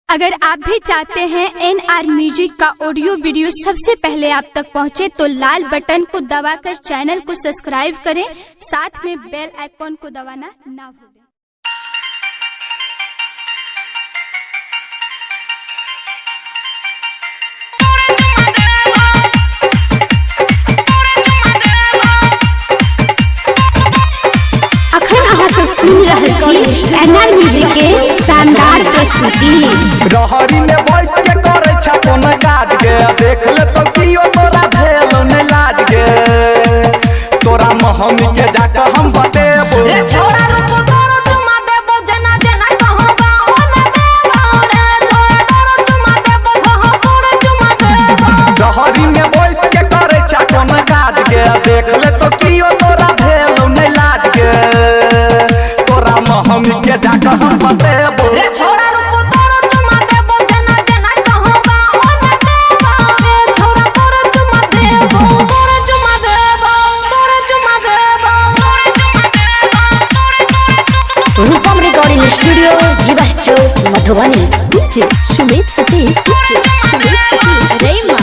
अगर आप भी चाहते हैं NR म्यूजिक का ऑडियो वीडियो सबसे पहले आप तक पहुंचे तो लाल बटन को दबाकर चैनल को सब्सक्राइब करें, साथ में बेल आइकॉन को दबाना ना भूलें। सुन रहे छी NR म्यूजिक के शानदार प्रस्तुति। रहरी में बैठ के करे छ कोन काज के, देख ले तो कियो तोरा भेलो ने लाज गे। तोरा महमी के जाके हम बतेबो रे छोरा रूप तोरो चुमा देबो, जना जना कहबा ओने देबो रे छोरा तोरो चुमा देबो, हो तोरो चुमा देबो। रहरी में बैठ के करे छ कोन काज के, देख ले तो कियो तोरा भेलो ने लाज गे। तोरा महमी के जाके हम बतेबो रे छोरा रूप तोरो चुमा देबो, जना जना कहबा ओने देबो रे छोरा तोरो चुमा देबो, तोरो चुमा देबो, तोरो चुमा देबो, तोरो चुमा देबो। रूपम रिकॉर्डिंग स्टूडियो जीवा चौक मधुबनी। डीजे सुमित सतीश, सुमित सतीश रेमा,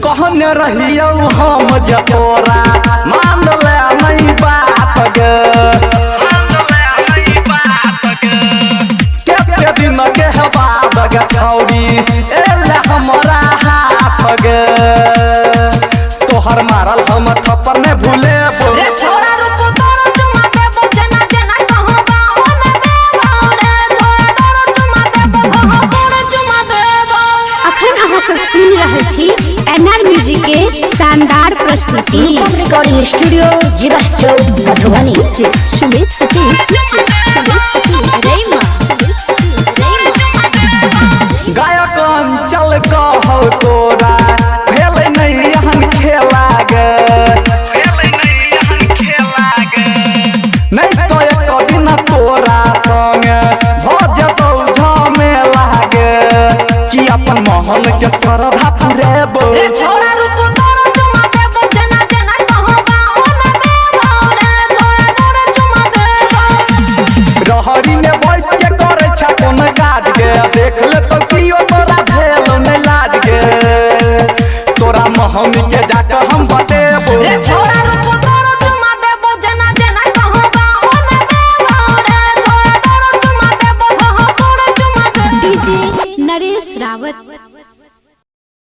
कहने रहियो हम जे तोरा मान ले नहीं बात गे। केते दिन के बाद गे छौरी एले हमरा हाथ गे। तोहर मारल हम थप्पड़ ने भूलेबो रे छोरा रूप तोरो चुमा देबो, जना जना कहबा ओने देबो रे छोरा तोरो चुमा देबो, हो तोरो चुमा देबो। अखन अहाँ सब सुन रहे छी NR म्यूजिक के शानदार प्रस्तुति। रूपम रिकॉर्डिंग स्टूडियो जीवा चौक मधुबनी। सुमित सतीश, रेमा, गायक अंचल कहौ तोरा भेल नहीं एहन खेला गे। नहीं तो एक दिन तोरा संगे भ जेतौ झमेला गे। कि अपन महल के श्रद्धा पुरेबो रे छोरा रूप तोरो चुमा देबो, जना जना कहबा ओने देबो रे छोरा तोरो चुमा देबो। रहरी में बैठ के करे छ कोन काज गे, देख ले तो कियो तोरा भेल ने लाज गे। तोरा महमी के जाके हम बतेबो